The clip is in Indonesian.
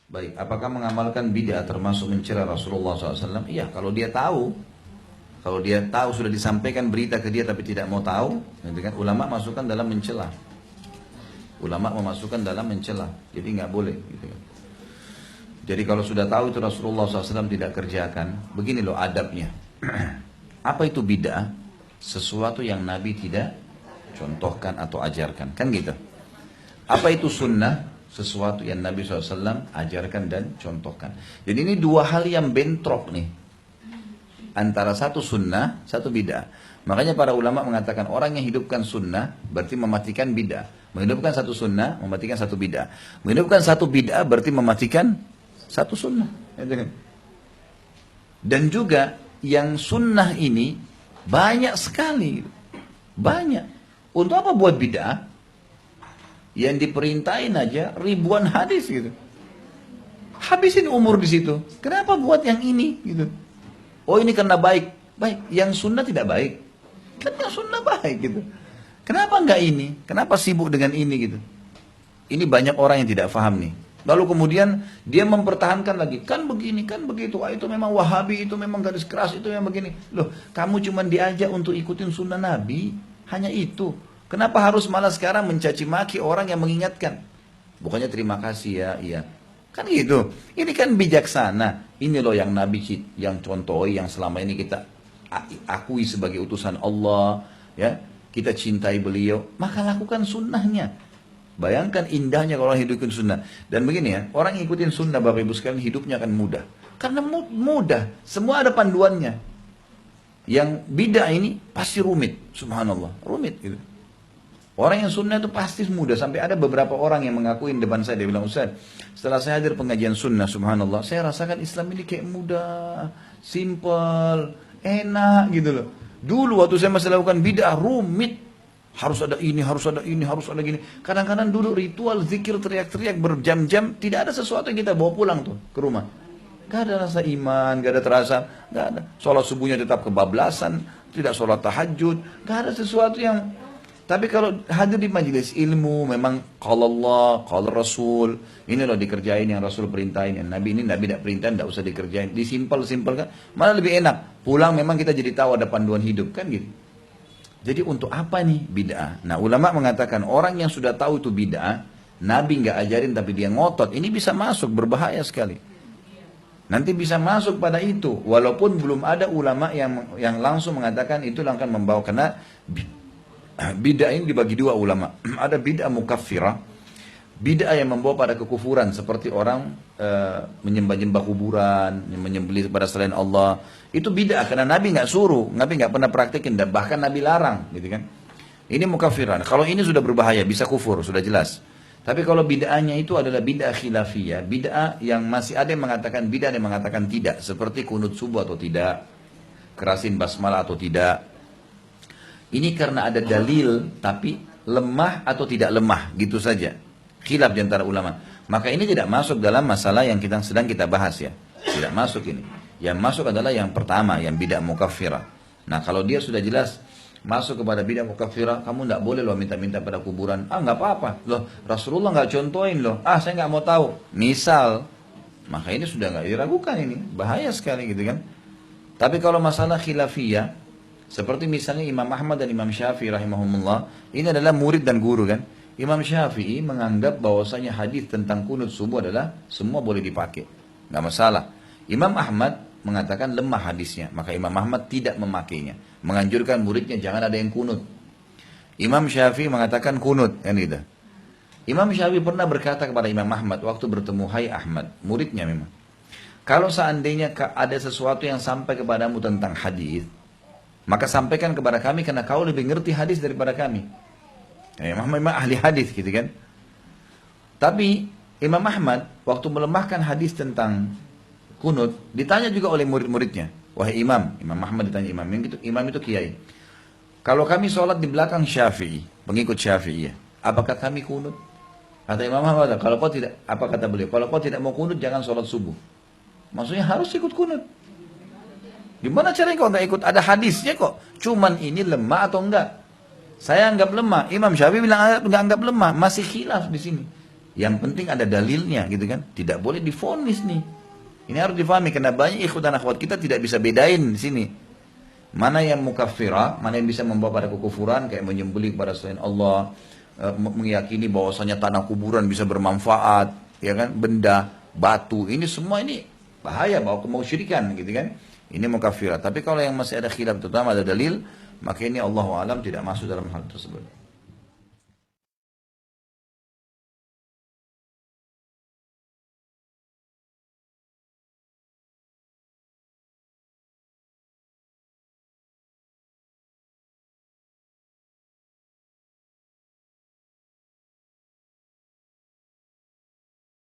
Baik, apakah mengamalkan bid'ah termasuk mencela Rasulullah SAW? Iya, kalau dia tahu. Kalau dia tahu sudah disampaikan berita ke dia tapi tidak mau tahu, gitu kan? Ulama masukkan dalam mencela. Ulama memasukkan dalam mencela, jadi nggak boleh. Gitu kan. Jadi kalau sudah tahu itu Rasulullah SAW tidak kerjakan, begini loh adabnya. Apa itu bid'ah? Sesuatu yang Nabi tidak contohkan atau ajarkan, kan gitu. Apa itu sunnah? Sesuatu yang Nabi SAW ajarkan dan contohkan. Jadi ini dua hal yang bentrok nih. Antara satu sunnah, satu bid'ah. Makanya para ulama mengatakan orang yang hidupkan sunnah berarti mematikan bid'ah. Menghidupkan satu sunnah, mematikan satu bid'ah. Menghidupkan satu bid'ah berarti mematikan satu sunnah. Dan juga yang sunnah ini banyak sekali. Banyak. Untuk apa buat bid'ah? Yang diperintahin aja ribuan hadis gitu. Habisin umur di situ. Kenapa buat yang ini gitu? Oh ini karena baik. Baik, yang sunnah tidak baik. Kan yang sunnah baik gitu. Kenapa enggak ini? Kenapa sibuk dengan ini gitu? Ini banyak orang yang tidak paham nih. Lalu kemudian dia mempertahankan lagi. Kan begini, kan begitu. Ah, itu memang wahabi, itu memang garis keras, itu memang begini. Loh, kamu cuma diajak untuk ikutin sunnah Nabi. Hanya itu. Kenapa harus malah sekarang mencaci maki orang yang mengingatkan? Bukannya terima kasih ya, iya. Kan gitu. Ini kan bijaksana. Ini loh yang Nabi yang contohi, yang selama ini kita akui sebagai utusan Allah. Ya, kita cintai beliau. Maka lakukan sunnahnya. Bayangkan indahnya kalau orang hidupin sunnah. Dan begini ya, orang ikutin sunnah Bapak Ibu sekalian hidupnya akan mudah. Karena mudah. Semua ada panduannya. Yang bid'ah ini pasti rumit. Subhanallah. Rumit gitu. Orang yang sunnah itu pasti mudah. Sampai ada beberapa orang yang mengakuin depan saya. Dia bilang, Ustaz, setelah saya hadir pengajian sunnah, subhanallah, saya rasakan Islam ini kayak mudah, simple, enak gitu loh. Dulu waktu saya masih lakukan bid'ah, rumit. Harus ada ini, harus ada ini, harus ada gini. Kadang-kadang dulu ritual, zikir, teriak-teriak berjam-jam. Tidak ada sesuatu yang kita bawa pulang tuh ke rumah. Gak ada rasa iman, gak ada terasa, gak ada. Sholat subuhnya tetap kebablasan, tidak sholat tahajud. Gak ada sesuatu yang... Tapi kalau hadir di majelis ilmu, memang kalau Allah, kalau Rasul, ini loh dikerjain yang Rasul perintahin, yang Nabi ini Nabi tidak perintahin, tidak usah dikerjain, disimpel-simpel kan, malah lebih enak. Pulang memang kita jadi tahu ada panduan hidup kan gitu. Jadi untuk apa nih bid'ah? Nah ulama mengatakan orang yang sudah tahu itu bid'ah, Nabi nggak ajarin tapi dia ngotot, ini bisa masuk berbahaya sekali. Nanti bisa masuk pada itu, walaupun belum ada ulama yang langsung mengatakan itu akan membawa karena bid'ah ini dibagi dua ulama. Ada bid'ah mukaffirah, bid'ah yang membawa pada kekufuran seperti orang menyembah-nyembah kuburan, menyembelih kepada selain Allah. Itu bid'ah karena Nabi nggak suruh, Nabi nggak pernah praktekin dan bahkan Nabi larang, gitu kan. Ini mukaffirah. Kalau ini sudah berbahaya, bisa kufur, sudah jelas. Tapi kalau bid'ahnya itu adalah bid'ah khilafiyah, bid'ah yang masih ada yang mengatakan bid'ah, ada yang mengatakan tidak, seperti kunut subuh atau tidak, kerasin basmalah atau tidak. Ini karena ada dalil tapi lemah atau tidak lemah gitu saja. Khilaf di antara ulama. Maka ini tidak masuk dalam masalah yang sedang kita bahas ya. Tidak masuk ini. Yang masuk adalah yang pertama, yang bid'ah mukaffirah. Nah kalau dia sudah jelas masuk kepada bid'ah mukaffirah, kamu tidak boleh loh minta-minta pada kuburan. Ah nggak apa-apa. Loh Rasulullah nggak contohin loh. Ah saya nggak mau tahu. Misal, maka ini sudah nggak diragukan ini. Bahaya sekali gitu kan. Tapi kalau masalah khilafiyah, seperti misalnya Imam Ahmad dan Imam Syafi'i rahimahumullah, ini adalah murid dan guru kan. Imam Syafi'i menganggap bahwasanya hadis tentang kunut subuh adalah semua boleh dipakai, nggak masalah. Imam Ahmad mengatakan lemah hadisnya, maka Imam Ahmad tidak memakainya, menganjurkan muridnya jangan ada yang kunut. Imam Syafi'i mengatakan kunut, kan gitu. Imam Syafi'i pernah berkata kepada Imam Ahmad waktu bertemu, hai Ahmad, muridnya memang, kalau seandainya ada sesuatu yang sampai kepadamu tentang hadis, maka sampaikan kepada kami karena kau lebih ngerti hadis daripada kami. Imam Ahmad ahli hadis gitu kan. Tapi Imam Ahmad waktu melemahkan hadis tentang kunut, ditanya juga oleh murid-muridnya. Wahai Imam, Imam Ahmad ditanya imam itu kiai. Kalau kami sholat di belakang Syafi'i, pengikut Syafi'i, apakah kami kunut? Kata Imam Ahmad, kalau kau tidak, apa kata beliau? Kalau kau tidak mau kunut, jangan sholat subuh. Maksudnya harus ikut kunut. Gimana caranya kok nggak ikut? Ada hadisnya kok. Cuman ini lemah atau enggak? Saya anggap lemah. Imam Syafi'i bilang nggak anggap lemah. Masih khilaf di sini. Yang penting ada dalilnya gitu kan. Tidak boleh divonis nih. Ini harus difahami karena banyak ikhwan dan akhwat kita tidak bisa bedain di sini. Mana yang mukaffirah, mana yang bisa membawa pada kekufuran kayak menyembelih kepada selain Allah, meyakini bahwasanya tanah kuburan bisa bermanfaat, ya kan, benda, batu, ini semua ini bahaya, bawa ke musyrikan gitu kan. Ini mukaffirah. Tapi kalau yang masih ada khilaf terutama ada dalil, maka ini Allahu alam tidak masuk dalam hal tersebut.